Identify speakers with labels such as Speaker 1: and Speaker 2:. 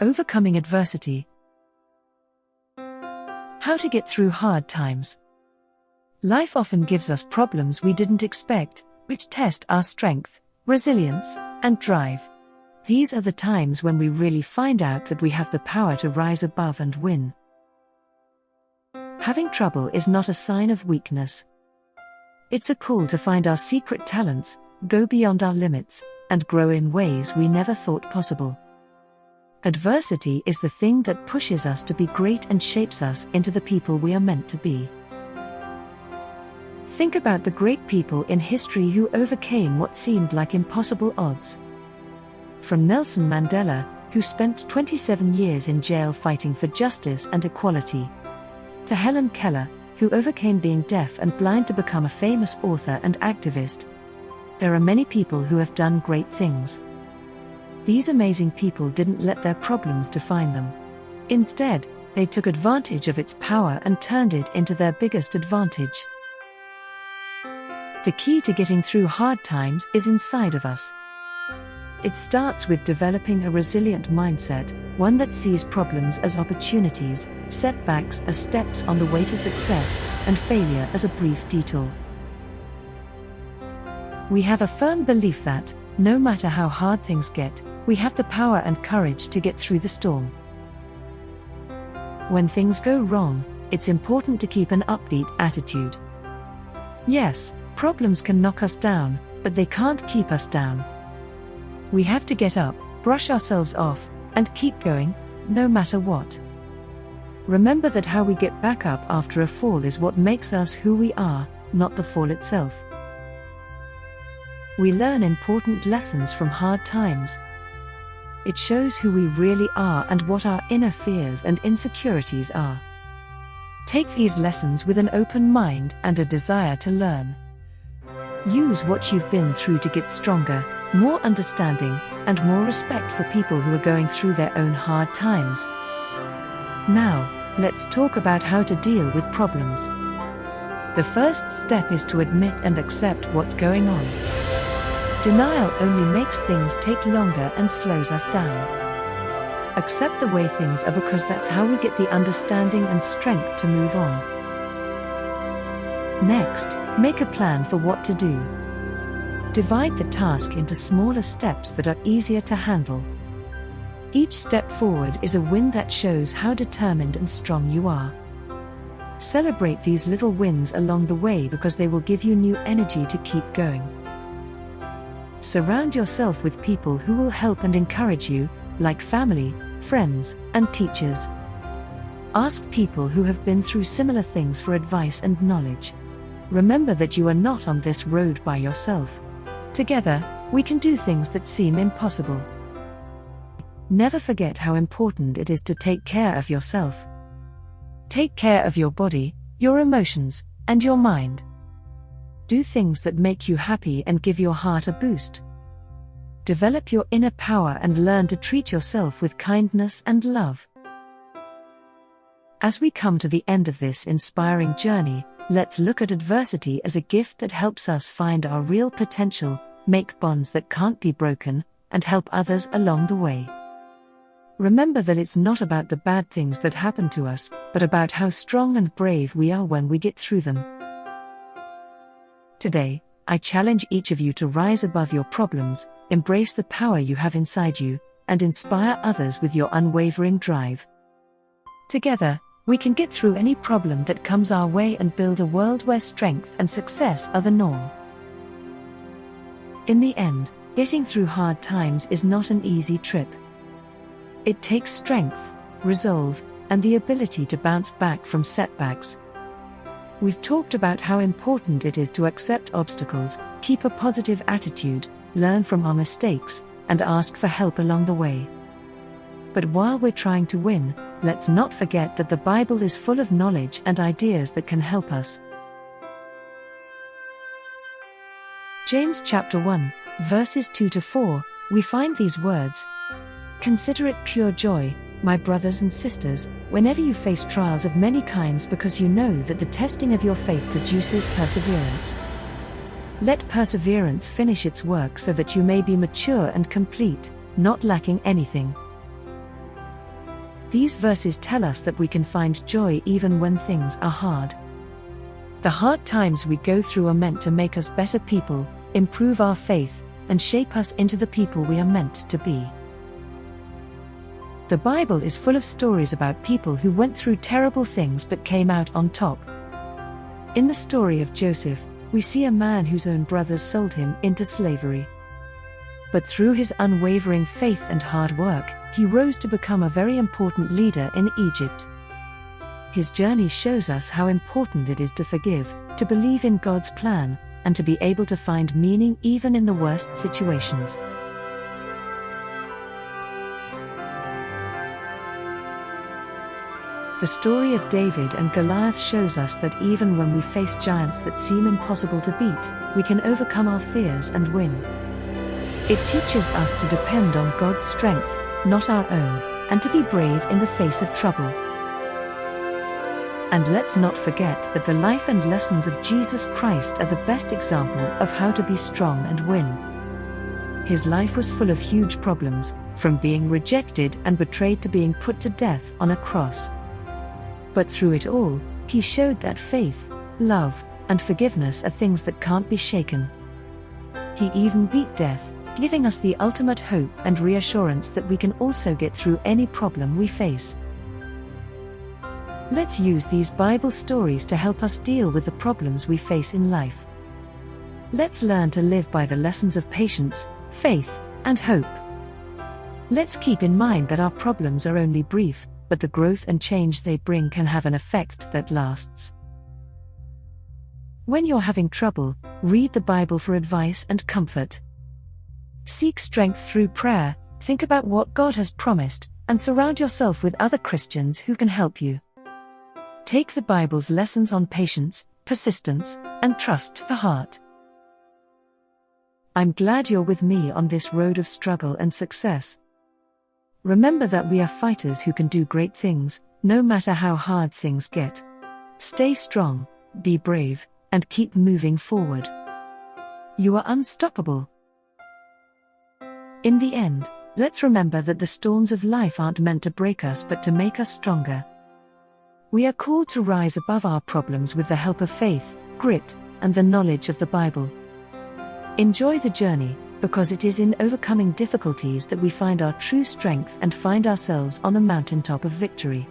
Speaker 1: Overcoming adversity. How to get through hard times. Life often gives us problems we didn't expect, which test our strength, resilience, and drive. These are the times when we really find out that we have the power to rise above and win. Having trouble is not a sign of weakness. It's a call to find our secret talents, go beyond our limits, and grow in ways we never thought possible. Adversity is the thing that pushes us to be great and shapes us into the people we are meant to be. Think about the great people in history who overcame what seemed like impossible odds. From Nelson Mandela, who spent 27 years in jail fighting for justice and equality, to Helen Keller, who overcame being deaf and blind to become a famous author and activist. There are many people who have done great things. These amazing people didn't let their problems define them. Instead, they took advantage of its power and turned it into their biggest advantage. The key to getting through hard times is inside of us. It starts with developing a resilient mindset, one that sees problems as opportunities, setbacks as steps on the way to success, and failure as a brief detour. We have a firm belief that, no matter how hard things get, we have the power and courage to get through the storm. When things go wrong, it's important to keep an upbeat attitude. Yes, problems can knock us down, but they can't keep us down. We have to get up, brush ourselves off, and keep going, no matter what. Remember that how we get back up after a fall is what makes us who we are, not the fall itself. We learn important lessons from hard times. It shows who we really are and what our inner fears and insecurities are. Take these lessons with an open mind and a desire to learn. Use what you've been through to get stronger, more understanding, and more respect for people who are going through their own hard times. Now, let's talk about how to deal with problems. The first step is to admit and accept what's going on. Denial only makes things take longer and slows us down. Accept the way things are because that's how we get the understanding and strength to move on. Next, make a plan for what to do. Divide the task into smaller steps that are easier to handle. Each step forward is a win that shows how determined and strong you are. Celebrate these little wins along the way because they will give you new energy to keep going. Surround yourself with people who will help and encourage you, like family, friends, and teachers. Ask people who have been through similar things for advice and knowledge. Remember that you are not on this road by yourself. Together, we can do things that seem impossible. Never forget how important it is to take care of yourself. Take care of your body, your emotions, and your mind. Do things that make you happy and give your heart a boost. Develop your inner power and learn to treat yourself with kindness and love. As we come to the end of this inspiring journey, let's look at adversity as a gift that helps us find our real potential, make bonds that can't be broken, and help others along the way. Remember that it's not about the bad things that happen to us, but about how strong and brave we are when we get through them. Today, I challenge each of you to rise above your problems, embrace the power you have inside you, and inspire others with your unwavering drive. Together, we can get through any problem that comes our way and build a world where strength and success are the norm. In the end, getting through hard times is not an easy trip. It takes strength, resolve, and the ability to bounce back from setbacks. We've talked about how important it is to accept obstacles, keep a positive attitude, learn from our mistakes, and ask for help along the way. But while we're trying to win, let's not forget that the Bible is full of knowledge and ideas that can help us. James chapter 1, verses 2-4, we find these words. Consider it pure joy, my brothers and sisters, whenever you face trials of many kinds, because you know that the testing of your faith produces perseverance. Let perseverance finish its work so that you may be mature and complete, not lacking anything. These verses tell us that we can find joy even when things are hard. The hard times we go through are meant to make us better people, improve our faith, and shape us into the people we are meant to be. The Bible is full of stories about people who went through terrible things but came out on top. In the story of Joseph, we see a man whose own brothers sold him into slavery. But through his unwavering faith and hard work, he rose to become a very important leader in Egypt. His journey shows us how important it is to forgive, to believe in God's plan, and to be able to find meaning even in the worst situations. The story of David and Goliath shows us that even when we face giants that seem impossible to beat, we can overcome our fears and win. It teaches us to depend on God's strength, not our own, and to be brave in the face of trouble. And let's not forget that the life and lessons of Jesus Christ are the best example of how to be strong and win. His life was full of huge problems, from being rejected and betrayed to being put to death on a cross. But through it all, he showed that faith, love, and forgiveness are things that can't be shaken. He even beat death, giving us the ultimate hope and reassurance that we can also get through any problem we face. Let's use these Bible stories to help us deal with the problems we face in life. Let's learn to live by the lessons of patience, faith, and hope. Let's keep in mind that our problems are only brief, but the growth and change they bring can have an effect that lasts. When you're having trouble, read the Bible for advice and comfort. Seek strength through prayer, think about what God has promised, and surround yourself with other Christians who can help you. Take the Bible's lessons on patience, persistence, and trust to heart. I'm glad you're with me on this road of struggle and success. Remember that we are fighters who can do great things, no matter how hard things get. Stay strong, be brave, and keep moving forward. You are unstoppable. In the end, let's remember that the storms of life aren't meant to break us but to make us stronger. We are called to rise above our problems with the help of faith, grit, and the knowledge of the Bible. Enjoy the journey, because it is in overcoming difficulties that we find our true strength and find ourselves on the mountaintop of victory.